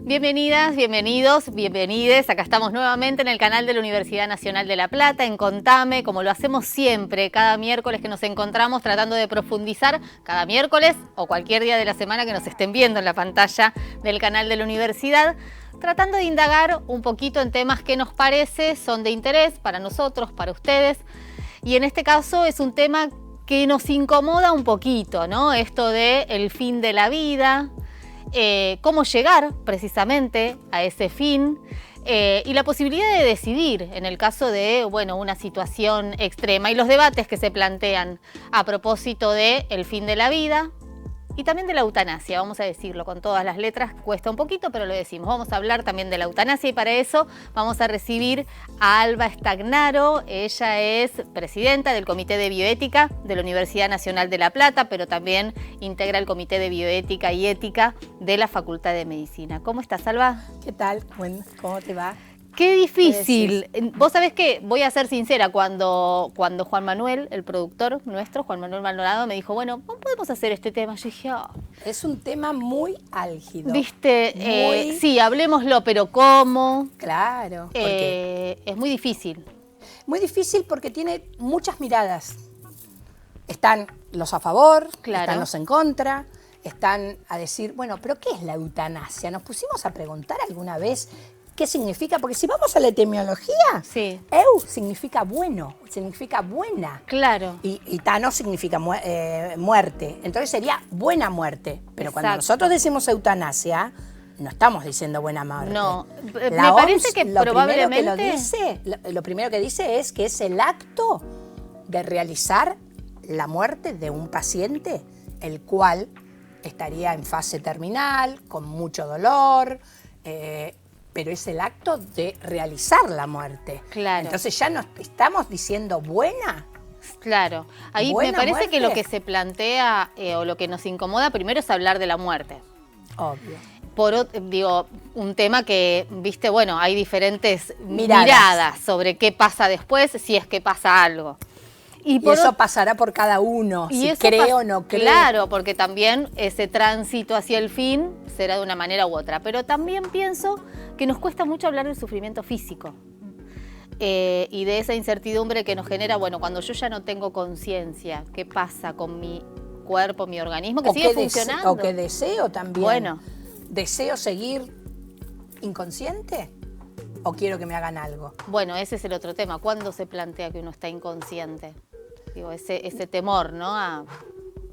Bienvenidas, bienvenidos, bienvenides. Acá estamos nuevamente en el canal de la Universidad Nacional de La Plata, en Contame, como lo hacemos siempre, cada miércoles que nos encontramos tratando de profundizar, cada miércoles o cualquier día de la semana que nos estén viendo en la pantalla del canal de la universidad, tratando de indagar un poquito en temas que nos parece son de interés para nosotros, para ustedes. Y en este caso es un tema que nos incomoda un poquito, ¿no? Esto de el fin de la vida. Cómo llegar precisamente a ese fin y la posibilidad de decidir en el caso de una situación extrema y los debates que se plantean a propósito del fin de la vida y también de la eutanasia, vamos a decirlo con todas las letras, cuesta un poquito, pero lo decimos. Vamos a hablar también de la eutanasia y para eso vamos a recibir a Alba Stagnaro. Ella es presidenta del Comité de Bioética de la Universidad Nacional de La Plata, pero también integra el Comité de Bioética y Ética de la Facultad de Medicina. ¿Cómo estás, Alba? ¿Qué tal? ¿Cómo te va? Qué difícil. Vos sabés que, voy a ser sincera, cuando Juan Manuel, el productor nuestro, Juan Manuel Maldonado, me dijo, bueno, ¿cómo podemos hacer este tema? Yo dije, es un tema muy álgido. ¿Viste? Sí, hablemoslo, pero ¿cómo? Claro. Es muy difícil. Muy difícil porque tiene muchas miradas. Están los a favor, claro, están los en contra, están a decir, bueno, pero ¿qué es la eutanasia? ¿Nos pusimos a preguntar alguna vez qué significa? Porque si vamos a la etimología, sí, eu significa bueno, significa buena. Claro. Y tano significa muerte. Entonces sería buena muerte. Pero exacto, cuando nosotros decimos eutanasia, no estamos diciendo buena muerte. No, me parece que probablemente... Lo primero que dice es que es el acto de realizar la muerte de un paciente, el cual estaría en fase terminal, con mucho dolor, pero es el acto de realizar la muerte. Claro. Entonces ya no estamos diciendo buena. Claro. Ahí ¿Buena me parece muerte? que lo que se plantea o lo que nos incomoda primero es hablar de la muerte. Obvio. Un tema que, viste, hay diferentes miradas sobre qué pasa después, si es que pasa algo. Y eso pasará por cada uno, si cree o no cree. Claro, porque también ese tránsito hacia el fin será de una manera u otra. Pero también pienso que nos cuesta mucho hablar del sufrimiento físico y de esa incertidumbre que nos genera, cuando yo ya no tengo conciencia, ¿qué pasa con mi cuerpo, mi organismo, que sigue funcionando? O que deseo también. Bueno. ¿Deseo seguir inconsciente o quiero que me hagan algo? Bueno, ese es el otro tema. ¿Cuándo se plantea que uno está inconsciente? Ese temor, ¿no?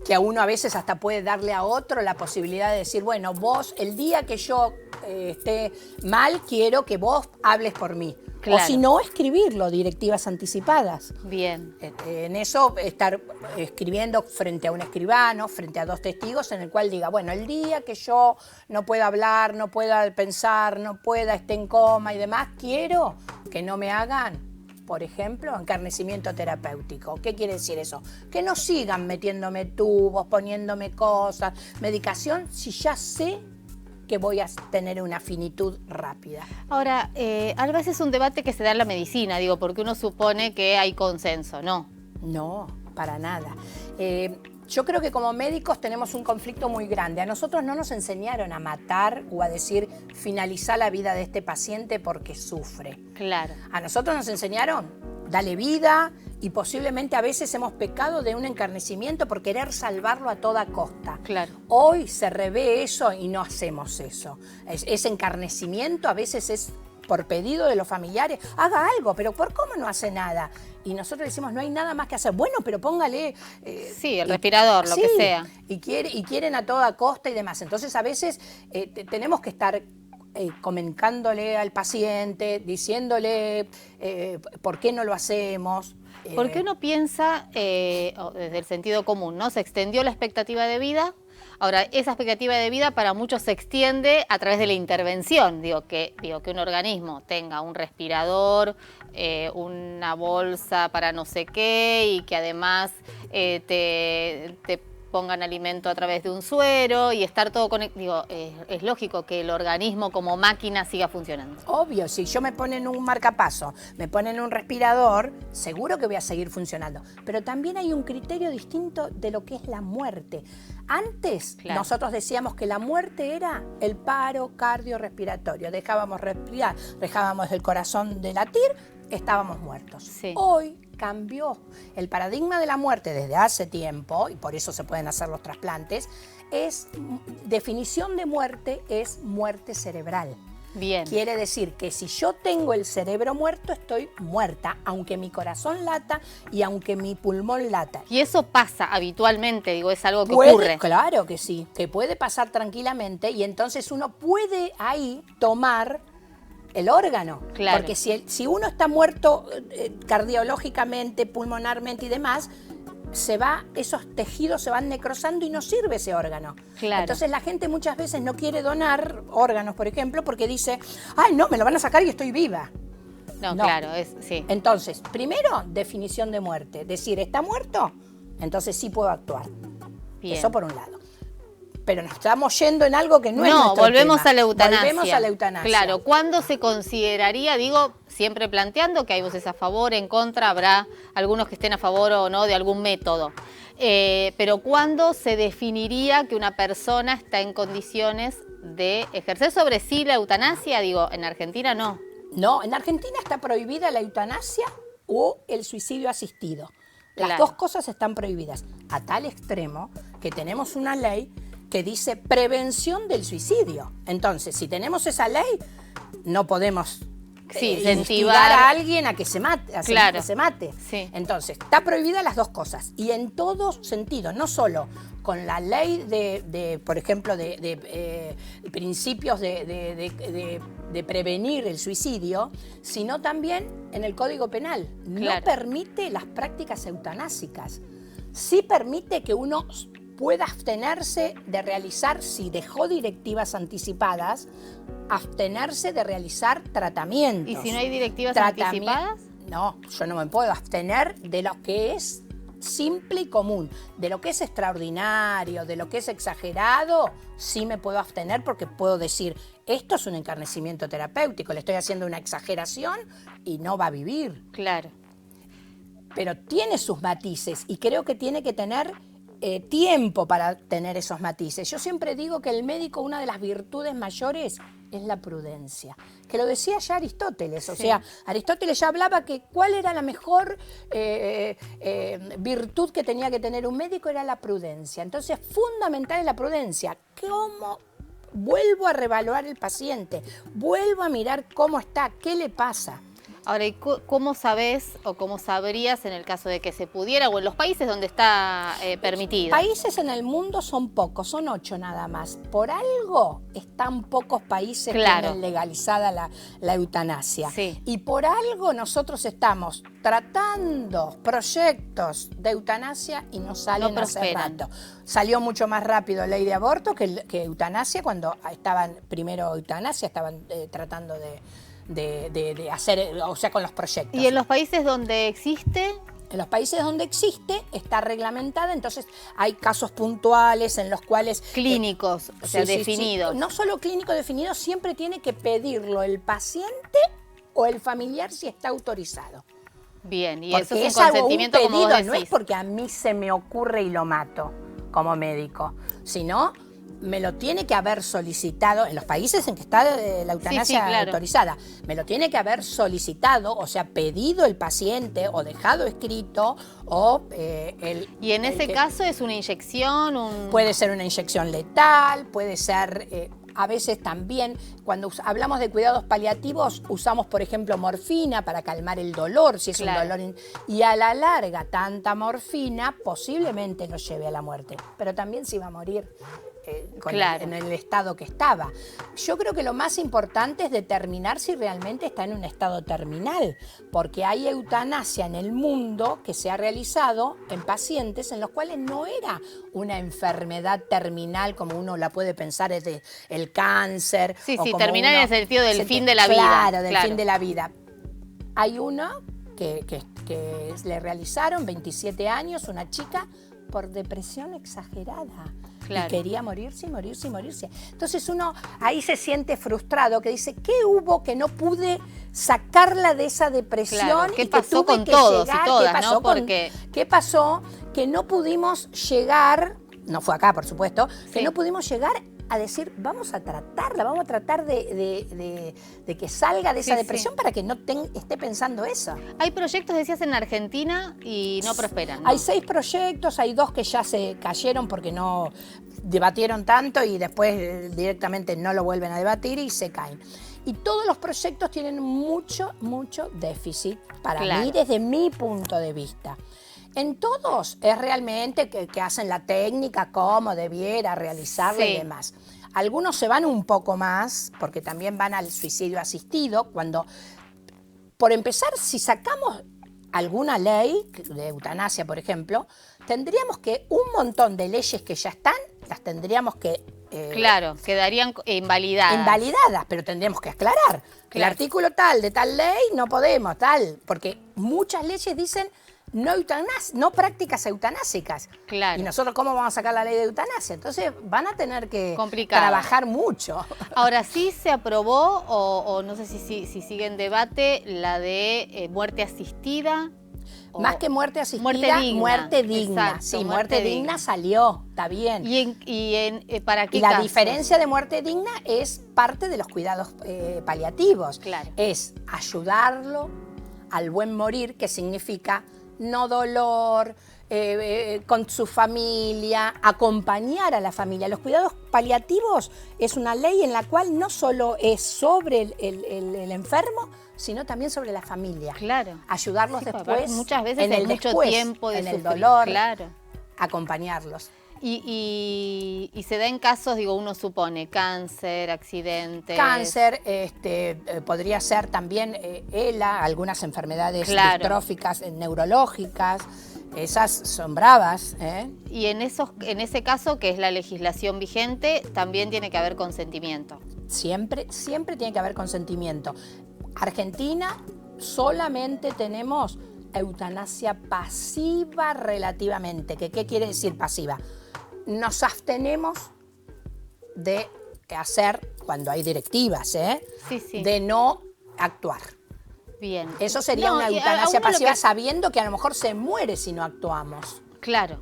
Que a uno a veces hasta puede darle a otro la posibilidad de decir, bueno, vos, el día que yo esté mal, quiero que vos hables por mí. Claro. O si no, escribirlo, directivas anticipadas. Bien. En eso, estar escribiendo frente a un escribano, frente a dos testigos, en el cual diga, bueno, el día que yo no pueda hablar, no pueda pensar, no pueda, esté en coma y demás, quiero que no me hagan, por ejemplo, encarnecimiento terapéutico. ¿Qué quiere decir eso? Que no sigan metiéndome tubos, poniéndome cosas, medicación, si ya sé que voy a tener una finitud rápida. Ahora, a veces es un debate que se da en la medicina, porque uno supone que hay consenso, ¿no? No, para nada. Yo creo que como médicos tenemos un conflicto muy grande. A nosotros no nos enseñaron a matar o a decir finalizar la vida de este paciente porque sufre. Claro. A nosotros nos enseñaron, dale vida, y posiblemente a veces hemos pecado de un encarnecimiento por querer salvarlo a toda costa. Claro. Hoy se revé eso y no hacemos eso. Ese encarnecimiento a veces es por pedido de los familiares, haga algo, pero ¿por cómo no hace nada? Y nosotros decimos, no hay nada más que hacer. Bueno, pero póngale... sí, el respirador, lo que sea. Y quieren a toda costa y demás. Entonces, a veces tenemos que estar comentándole al paciente, diciéndole por qué no lo hacemos. Porque uno piensa, desde el sentido común, ¿no? Se extendió la expectativa de vida. Ahora, esa expectativa de vida para muchos se extiende a través de la intervención. Que un organismo tenga un respirador, una bolsa para no sé qué y que además te pongan alimento a través de un suero y estar todo conectado. Digo, es lógico que el organismo como máquina siga funcionando. Obvio, si yo me ponen un marcapaso, me ponen un respirador, seguro que voy a seguir funcionando. Pero también hay un criterio distinto de lo que es la muerte. Antes nosotros decíamos que la muerte era el paro cardiorrespiratorio. Dejábamos respirar, dejábamos el corazón de latir, estábamos muertos. Sí. Hoy cambió. El paradigma de la muerte desde hace tiempo, y por eso se pueden hacer los trasplantes, definición de muerte es muerte cerebral. Bien. Quiere decir que si yo tengo el cerebro muerto, estoy muerta, aunque mi corazón lata y aunque mi pulmón lata. Y eso pasa habitualmente, digo, es algo que ocurre. Claro que sí, que puede pasar tranquilamente y entonces uno puede ahí tomar el órgano. Claro. Porque si uno está muerto cardiológicamente, pulmonarmente y demás, esos tejidos se van necrosando y no sirve ese órgano. Claro. Entonces la gente muchas veces no quiere donar órganos, por ejemplo, porque dice, ay, no, me lo van a sacar y estoy viva. No, claro, sí. Entonces, primero, definición de muerte. Decir, ¿está muerto? Entonces sí puedo actuar. Bien. Eso por un lado. Pero nos estamos yendo en algo que no es nuestro volvemos tema. a la eutanasia. Volvemos a la eutanasia. Claro, ¿cuándo se consideraría, digo, siempre planteando que hay voces a favor, en contra, habrá algunos que estén a favor o no de algún método, pero ¿cuándo se definiría que una persona está en condiciones de ejercer sobre sí la eutanasia? Digo, en Argentina no. No, en Argentina está prohibida la eutanasia o el suicidio asistido. Las Claro. dos cosas están prohibidas, a tal extremo que tenemos una ley que dice prevención del suicidio. Entonces, si tenemos esa ley, no podemos instigar a alguien a que se mate. Claro. Que se mate. Sí. Entonces, está prohibida las dos cosas. Y en todos sentidos, no solo con la ley por ejemplo, de principios de prevenir el suicidio, sino también en el Código Penal. Claro. No permite las prácticas eutanásicas. Sí permite que uno pueda abstenerse de realizar, si dejó directivas anticipadas, abstenerse de realizar tratamientos. ¿Y si no hay directivas anticipadas? No, yo no me puedo abstener de lo que es simple y común. De lo que es extraordinario, de lo que es exagerado, sí me puedo abstener porque puedo decir, esto es un encarnecimiento terapéutico, le estoy haciendo una exageración y no va a vivir. Claro. Pero tiene sus matices y creo que tiene que tener tiempo para tener esos matices. Yo siempre digo que el médico, una de las virtudes mayores es la prudencia, que lo decía ya Aristóteles. O sea, Aristóteles ya hablaba que cuál era la mejor virtud que tenía que tener un médico, era la prudencia. Entonces, fundamental es la prudencia. ¿Cómo vuelvo a reevaluar el paciente? Vuelvo a mirar cómo está, qué le pasa. Ahora, ¿y cómo sabés o cómo sabrías en el caso de que se pudiera o en los países donde está permitido? Países en el mundo son pocos, son 8 nada más. Por algo están pocos países que tienen legalizada la eutanasia. Sí. Y por algo nosotros estamos tratando proyectos de eutanasia y no salen hace rato. Salió mucho más rápido ley de aborto que eutanasia. Cuando estaban primero eutanasia, estaban tratando de hacer, o sea, con los proyectos. ¿Y en los países donde existe? En los países donde existe, está reglamentada, entonces hay casos puntuales en los cuales... Clínicos, o sea, definidos. Sí. No solo clínico definido, siempre tiene que pedirlo el paciente o el familiar si está autorizado. Bien, y porque eso es un consentimiento un pedido, como vos decís. no es porque a mí se me ocurre y lo mato como médico, sino me lo tiene que haber solicitado, en los países en que está la eutanasia autorizada, me lo tiene que haber solicitado, o sea, pedido el paciente o dejado escrito o ¿Y en ese caso es una inyección? Puede ser una inyección letal, puede ser... a veces también, cuando hablamos de cuidados paliativos, usamos, por ejemplo, morfina para calmar el dolor, si es un dolor. Y a la larga, tanta morfina posiblemente lo lleve a la muerte. Pero también se va a morir en el estado que estaba. Yo creo que lo más importante es determinar si realmente está en un estado terminal, porque hay eutanasia en el mundo que se ha realizado en pacientes en los cuales no era una enfermedad terminal como uno la puede pensar, es el cáncer. Sí, sí, terminal en el sentido del fin de la vida. Claro, del fin de la vida. Hay uno que le realizaron, 27 años, una chica, por depresión exagerada. Claro. Y quería morirse, morirse, morirse. Entonces uno ahí se siente frustrado, que dice, ¿qué hubo que no pude sacarla de esa depresión? Claro. ¿Qué y que pasó tuve con que todos llegar? y todas, ¿Qué pasó no? con- Porque... ¿Qué pasó? Que no pudimos llegar, no fue acá por supuesto, que Sí. no pudimos llegar a decir, vamos a tratarla, vamos a tratar de que salga de esa Sí, depresión sí. para que no esté pensando eso. Hay proyectos, decías, en Argentina y no prosperan, ¿no? Hay 6 proyectos, hay 2 que ya se cayeron porque no debatieron tanto y después directamente no lo vuelven a debatir y se caen. Y todos los proyectos tienen mucho, mucho déficit para Claro. mí desde mi punto de vista. En todos es realmente que hacen la técnica, cómo debiera realizarla Sí. y demás. Algunos se van un poco más, porque también van al suicidio asistido, cuando, por empezar, si sacamos alguna ley de eutanasia, por ejemplo, tendríamos que un montón de leyes que ya están, las tendríamos que Claro, quedarían invalidadas. invalidadas, pero tendríamos que aclarar. El Claro. artículo tal de tal ley no podemos, tal, porque muchas leyes dicen no prácticas eutanásicas. Claro. Y nosotros, ¿cómo vamos a sacar la ley de eutanasia? Entonces van a tener que Complicado. trabajar mucho. Ahora, sí se aprobó, o no sé si sigue en debate, la de muerte asistida. o- Más que muerte asistida, muerte digna. Exacto, Sí, muerte digna salió, está bien. ¿Para qué Y la casos? diferencia de muerte digna es parte de los cuidados paliativos. Claro. Es ayudarlo al buen morir, que significa no dolor, con su familia, acompañar a la familia. Los cuidados paliativos es una ley en la cual no solo es sobre el enfermo, sino también sobre la familia. Claro. Ayudarlos Sí, porque después, muchas veces en hay el mucho después, tiempo de en el sufrir, dolor, claro. acompañarlos. Y se da en casos, digo, uno supone, cáncer, accidentes. Cáncer, podría ser también ELA, algunas enfermedades Claro. distróficas, neurológicas, esas son bravas. Y en ese caso, que es la legislación vigente, también tiene que haber consentimiento. Siempre tiene que haber consentimiento. Argentina solamente tenemos eutanasia pasiva relativamente. ¿Qué quiere decir pasiva? Nos abstenemos de hacer, cuando hay directivas, Sí. de no actuar. Bien. Eso sería No, una y a eutanasia uno lo pasiva que- sabiendo que a lo mejor se muere si no actuamos. Claro.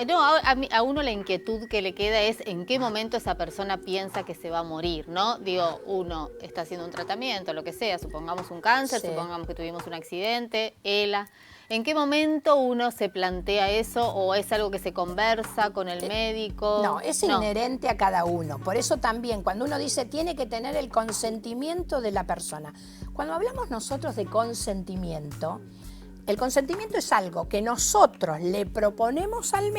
No, a uno la inquietud que le queda es en qué momento esa persona piensa que se va a morir, ¿no? Digo, uno está haciendo un tratamiento, lo que sea, supongamos un cáncer, Sí. supongamos que tuvimos un accidente, ELA. ¿En qué momento uno se plantea eso o es algo que se conversa con el médico? No, es inherente a cada uno. Por eso también, cuando uno dice tiene que tener el consentimiento de la persona. Cuando hablamos nosotros de consentimiento, el consentimiento es algo que nosotros le proponemos al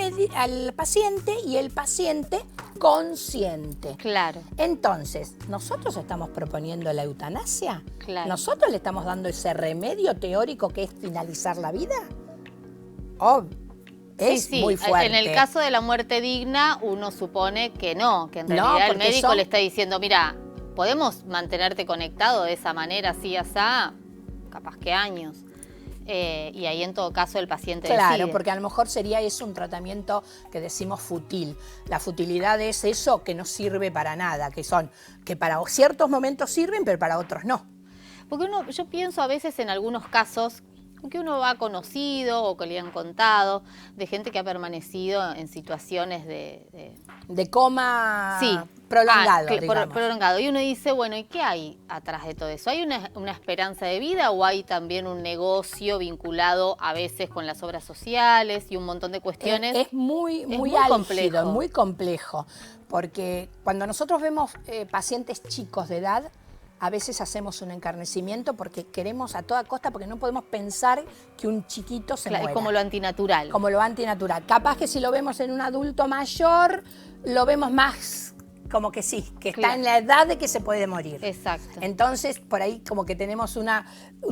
paciente y el paciente consiente. Claro. Entonces, ¿nosotros estamos proponiendo la eutanasia? Claro. ¿Nosotros le estamos dando ese remedio teórico que es finalizar la vida? Oh, es Sí, muy fuerte. En el caso de la muerte digna, uno supone que no, que en No, realidad el porque médico le está diciendo, mira, podemos mantenerte conectado de esa manera, así, asá, capaz que años. Y ahí en todo caso el paciente Claro, decide. porque a lo mejor sería eso un tratamiento que decimos fútil. La futilidad es eso que no sirve para nada, que para ciertos momentos sirven, pero para otros no. Porque yo pienso a veces en algunos casos que uno ha conocido o que le han contado de gente que ha permanecido en situaciones De coma sí, prolongado, digamos. prolongado. Y uno dice, bueno, ¿y qué hay atrás de todo eso? ¿Hay una esperanza de vida o hay también un negocio vinculado a veces con las obras sociales y un montón de cuestiones? Es muy muy álgido, complejo. muy complejo, porque cuando nosotros vemos pacientes chicos de edad, a veces hacemos un encarnecimiento porque queremos a toda costa, porque no podemos pensar que un chiquito se Claro, muera. es como lo antinatural. Como lo antinatural. Capaz que si lo vemos en un adulto mayor, lo vemos más como que sí, que está Claro. en la edad de que se puede morir. Exacto. Entonces, por ahí como que tenemos un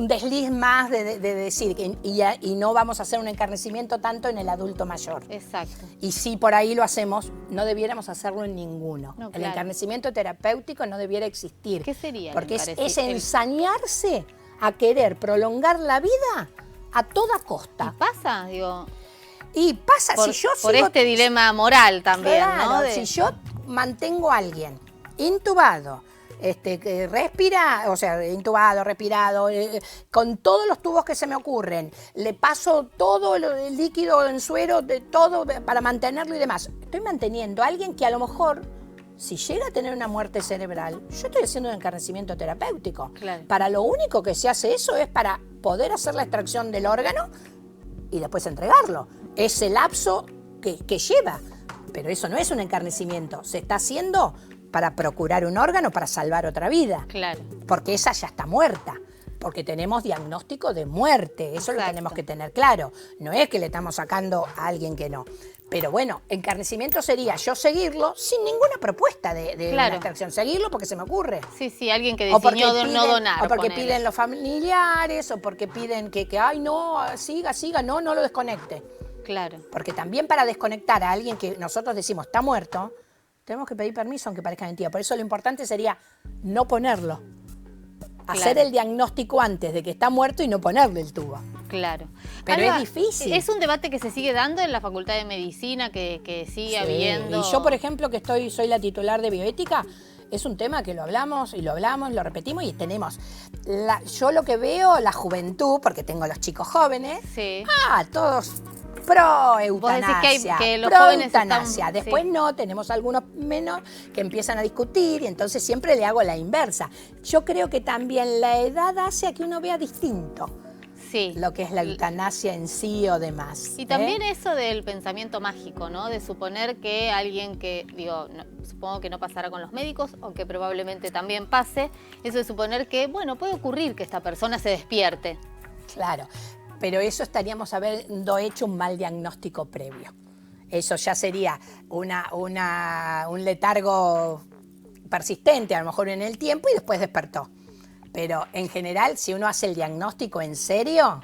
desliz más de decir, y no vamos a hacer un encarnecimiento tanto en el adulto mayor. Exacto. Y si por ahí lo hacemos, no debiéramos hacerlo en ninguno. No, El claro. encarnecimiento terapéutico no debiera existir. ¿Qué sería el Porque es encarnecimiento? ensañarse a querer prolongar la vida a toda costa. ¿Y pasa? Digo, Y pasa, Por, si yo por sigo... este dilema moral también, Claro, ¿no? si yo mantengo a alguien intubado, que respira, o sea, intubado, respirado, con todos los tubos que se me ocurren, le paso todo el líquido en suero, de todo para mantenerlo y demás. Estoy manteniendo a alguien que a lo mejor, si llega a tener una muerte cerebral, yo estoy haciendo un encarnecimiento terapéutico. Claro. Para lo único que se hace eso es para poder hacer la extracción del órgano y después entregarlo. Ese lapso que lleva. Pero eso no es un encarnecimiento. Se está haciendo para procurar un órgano para salvar otra vida. Claro. Porque esa ya está muerta. Porque tenemos diagnóstico de muerte. Eso Exacto. lo tenemos que tener claro. No es que le estamos sacando a alguien que no. Pero bueno, encarnecimiento sería yo seguirlo sin ninguna propuesta de Claro. una extracción. Seguirlo porque se me ocurre. Sí, sí, alguien que O porque decidió no piden- donar. O porque ponele. piden los familiares, o porque piden que ay, no, siga, no lo desconecte. Claro. Porque también para desconectar a alguien que nosotros decimos está muerto, tenemos que pedir permiso aunque parezca mentira. Por eso lo importante sería no ponerlo. Hacer Claro. el diagnóstico antes de que está muerto y no ponerle el tubo. Claro. Pero Alba, es difícil. Es un debate que se sigue dando en la Facultad de Medicina, que sigue Sí, habiendo. Y yo, por ejemplo, que soy la titular de bioética, es un tema que lo hablamos, lo repetimos y tenemos. Yo lo que veo, la juventud, porque tengo los chicos jóvenes, Sí. todos pro decís eutanasia, que los pro jóvenes eutanasia. están- Después sí. no, tenemos algunos menos que empiezan a discutir y entonces siempre le hago la inversa. Yo creo que también la edad hace a que uno vea distinto Sí. lo que es la eutanasia en sí o demás. Y también eso del pensamiento mágico, ¿no? De suponer que alguien que, supongo que no pasará con los médicos, aunque probablemente también pase, eso de suponer que, bueno, puede ocurrir que esta persona se despierte. Claro, pero eso estaríamos habiendo hecho un mal diagnóstico previo. Eso ya sería un letargo persistente, a lo mejor en el tiempo, y después despertó. Pero en general, si uno hace el diagnóstico en serio,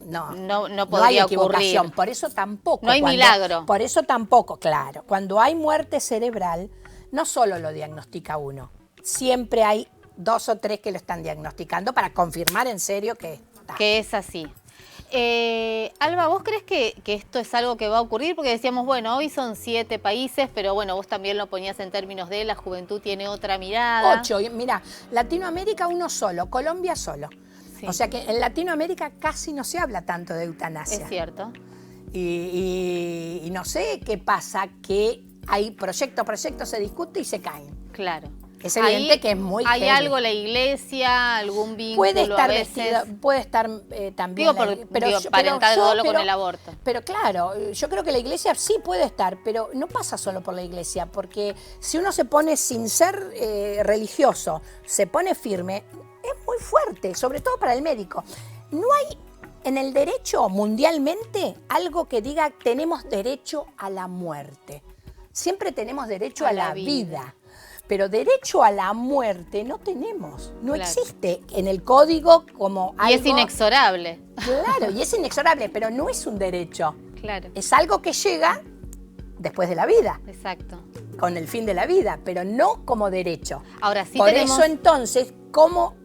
no No hay podría equivocación. ocurrir. Por eso tampoco. No hay milagro. Por eso tampoco, claro. Cuando hay muerte cerebral, no solo lo diagnostica uno. Siempre hay 2 o 3 que lo están diagnosticando para confirmar en serio que está. Que es así. Alba, ¿vos crees que esto es algo que va a ocurrir? Porque decíamos, bueno, hoy son 7 países, pero bueno, vos también lo ponías en términos de la juventud tiene otra mirada. 8. Mira, Latinoamérica uno solo, Colombia solo. Sí. O sea que en Latinoamérica casi no se habla tanto de eutanasia. Es cierto. Y no sé qué pasa, que hay proyectos se discute y se caen. Claro. Es evidente que es muy ¿Hay heavy. algo la iglesia, algún vínculo Puede estar a veces? vestida, puede estar también... Parentándolo con el aborto. Pero claro, yo creo que la iglesia sí puede estar, pero no pasa solo por la iglesia, porque si uno se pone sin ser religioso, se pone firme, es muy fuerte, sobre todo para el médico. No hay en el derecho mundialmente algo que diga tenemos derecho a la muerte. Siempre tenemos derecho a la vida. Pero derecho a la muerte no tenemos, no Claro. existe en el código como algo... Y es inexorable. Claro, y es inexorable, pero no es un derecho. Claro, Es algo que llega después de la vida, exacto. con el fin de la vida, pero no como derecho. Ahora sí Por tenemos... eso entonces, ¿cómo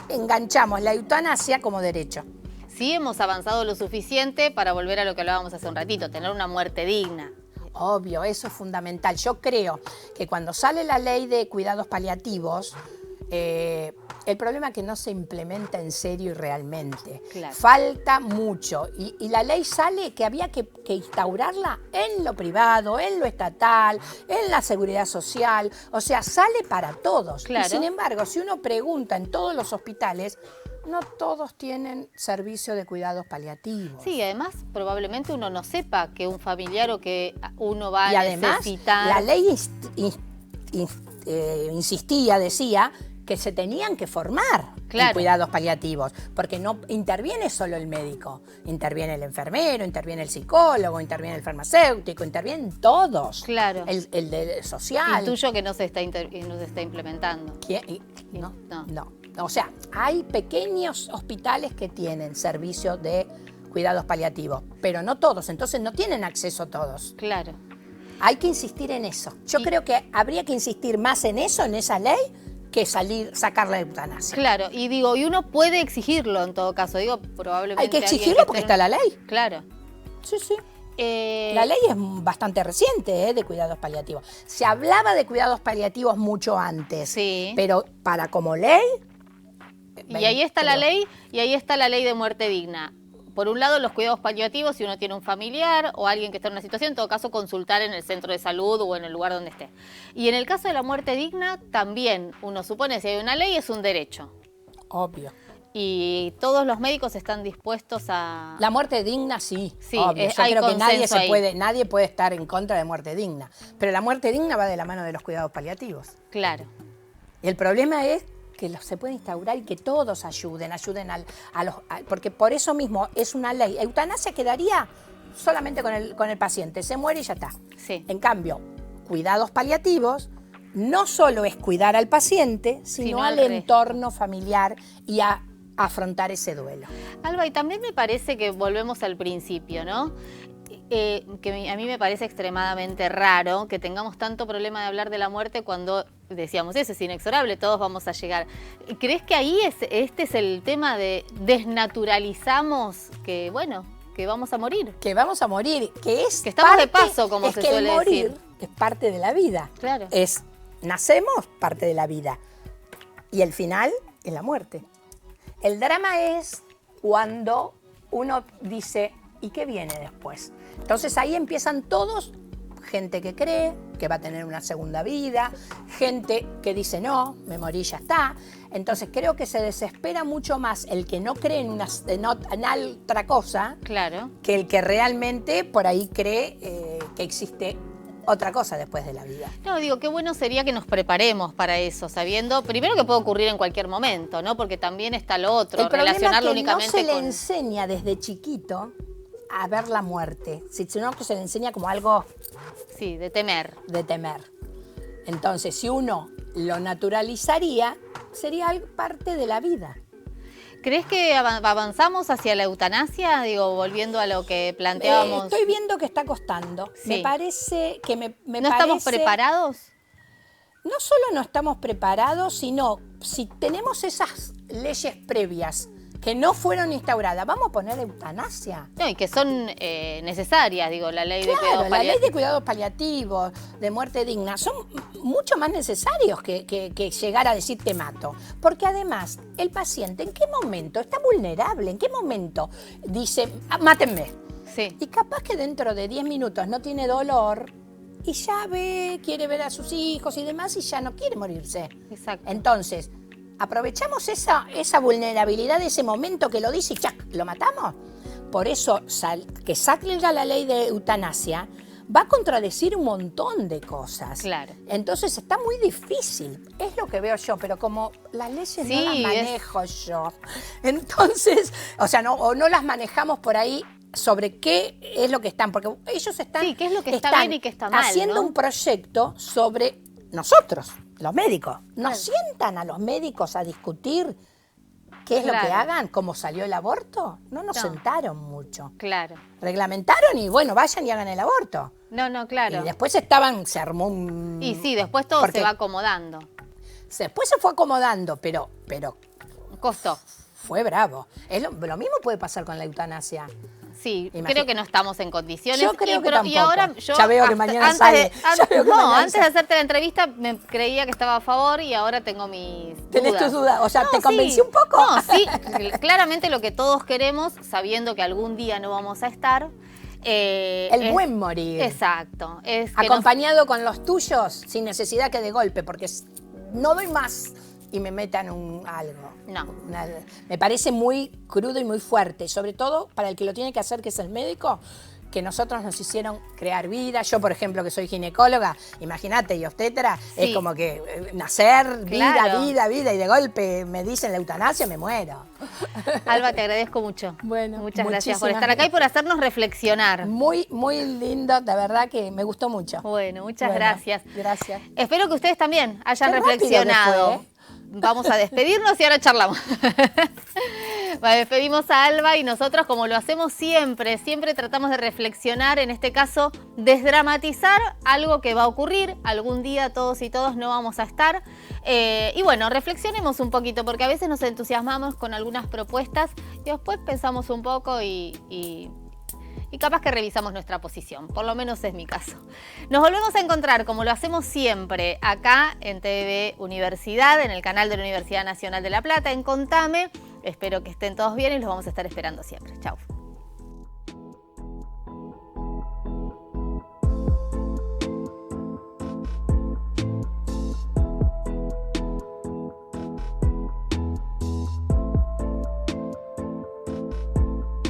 enganchamos la eutanasia como derecho? Sí hemos avanzado lo suficiente para volver a lo que hablábamos hace un ratito, tener una muerte digna. Obvio, eso es fundamental. Yo creo que cuando sale la ley de cuidados paliativos, el problema es que no se implementa en serio y realmente. Claro. Falta mucho. Y la ley sale que había que instaurarla en lo privado, en lo estatal, en la seguridad social. O sea, sale para todos. Claro. Y sin embargo, si uno pregunta en todos los hospitales, no todos tienen servicio de cuidados paliativos. Sí, además probablemente uno no sepa que un familiar o que uno va Y a además, necesitar... la ley insistía, decía, que se tenían que formar Claro. en cuidados paliativos, porque no interviene solo el médico, interviene el enfermero, interviene el psicólogo, interviene el farmacéutico, intervienen todos. Claro. El de social. Intuyo que no se está implementando. No, No. no. O sea, hay pequeños hospitales que tienen servicio de cuidados paliativos, pero no todos, entonces no tienen acceso todos. Claro. Hay que insistir en eso. Yo creo que habría que insistir más en eso, en esa ley, que sacar la eutanasia. Claro, y uno puede exigirlo en todo caso, probablemente... Hay que alguien exigirlo que porque esté- está la ley. Claro. Sí, sí. La ley es bastante reciente, de cuidados paliativos. Se hablaba de cuidados paliativos mucho antes, Sí. pero para como ley... Y ahí está la ley, y ahí está la ley de muerte digna. Por un lado, los cuidados paliativos, si uno tiene un familiar o alguien que está en una situación, en todo caso, consultar en el centro de salud o en el lugar donde esté. Y en el caso de la muerte digna, también uno supone, si hay una ley, es un derecho. Obvio. Y todos los médicos están dispuestos a... La muerte digna, sí, Sí, obvio. Yo hay creo que consenso nadie puede estar en contra de muerte digna. Pero la muerte digna va de la mano de los cuidados paliativos. Claro. Y el problema es que se puede instaurar y que todos ayuden porque por eso mismo es una ley. Eutanasia quedaría solamente con el paciente, se muere y ya está. Sí. En cambio, cuidados paliativos no solo es cuidar al paciente, sino al entorno familiar y a afrontar ese duelo. Alba, y también me parece que volvemos al principio, ¿no? Que a mí me parece extremadamente raro que tengamos tanto problema de hablar de la muerte cuando decíamos eso, es inexorable, todos vamos a llegar. ¿Crees que ahí este es el tema de desnaturalizamos que, bueno, que vamos a morir? Que vamos a morir, que estamos de paso, como se suele decir. Morir es parte de la vida. Claro. Nacemos, parte de la vida. Y el final es la muerte. El drama es cuando uno dice, ¿y qué viene después? Entonces ahí empiezan todos, gente que cree que va a tener una segunda vida, gente que dice, no, me morí, ya está. Entonces creo que se desespera mucho más el que no cree en otra cosa, claro, que el que realmente por ahí cree que existe otra cosa después de la vida. No, digo, qué bueno sería que nos preparemos para eso, sabiendo, primero que puede ocurrir en cualquier momento, ¿no? Porque también está lo otro, el problema relacionarlo es que únicamente no se le con... enseña desde chiquito a ver la muerte, sino que se le enseña como algo... Sí, de temer. De temer. Entonces, si uno lo naturalizaría, sería parte de la vida. ¿Crees que avanzamos hacia la eutanasia? Digo, volviendo a lo que planteábamos. Estoy viendo que está costando. Sí. Me parece que ¿No estamos preparados? No solo no estamos preparados, sino si tenemos esas leyes previas que no fueron instauradas, ¿vamos a poner eutanasia? No, y que son necesarias, digo, la ley de cuidados paliativos. La ley de cuidados paliativos, de muerte digna, son mucho más necesarios que llegar a decir te mato. Porque además, el paciente, ¿en qué momento está vulnerable? ¿En qué momento dice, mátenme? Sí. Y capaz que dentro de 10 minutos no tiene dolor y ya quiere ver a sus hijos y demás y ya no quiere morirse. Exacto. Entonces, aprovechamos esa vulnerabilidad de ese momento que lo dice y ¡chac!, lo matamos. Por eso, que salga la ley de eutanasia va a contradecir un montón de cosas. Claro. Entonces está muy difícil, es lo que veo yo, pero como las leyes no las manejo yo, entonces, o sea, no las manejamos por ahí sobre qué es lo que están, porque ellos están... Sí, qué es lo que está bien y qué está mal, haciendo ¿no? un proyecto sobre nosotros, los médicos. Nos sientan a los médicos a discutir qué es lo que hagan, cómo salió el aborto. No nos sentaron mucho. Claro. Reglamentaron y bueno, vayan y hagan el aborto. No, claro. Y después se armó un... Y sí, después todo se va acomodando. Después se fue acomodando, pero costó. Fue bravo. Lo mismo puede pasar con la eutanasia. Sí, creo que no estamos en condiciones. Yo creo que tampoco. Y ahora yo ya veo que mañana sale. Antes de hacerte la entrevista me creía que estaba a favor y ahora tengo mis dudas. ¿Tenés tus dudas? O sea, ¿te convencí un poco? No, sí, claramente lo que todos queremos, sabiendo que algún día no vamos a estar. El buen morir. Exacto. Acompañado con los tuyos, sin necesidad que de golpe, porque no doy más y me metan algo. No. Me parece muy crudo y muy fuerte, sobre todo para el que lo tiene que hacer, que es el médico, que nosotros nos hicieron crear vida. Yo, por ejemplo, que soy ginecóloga, imagínate, y obstetra, es como que nacer, vida, y de golpe me dicen la eutanasia, me muero. Alba, te agradezco mucho. Bueno, muchas gracias por estar acá y por hacernos reflexionar. Muy, muy lindo, de verdad que me gustó mucho. Bueno, muchas gracias. Gracias. Espero que ustedes también hayan reflexionado. Vamos a despedirnos y ahora charlamos. Despedimos a Alba y nosotros, como lo hacemos siempre tratamos de reflexionar, en este caso, desdramatizar algo que va a ocurrir. Algún día todos y todos no vamos a estar. Y bueno, reflexionemos un poquito, porque a veces nos entusiasmamos con algunas propuestas y después pensamos un poco y y capaz que revisamos nuestra posición. Por lo menos es mi caso. Nos volvemos a encontrar, como lo hacemos siempre, acá en TV Universidad, en el canal de la Universidad Nacional de La Plata, en Contame. Espero que estén todos bien y los vamos a estar esperando siempre. Chau.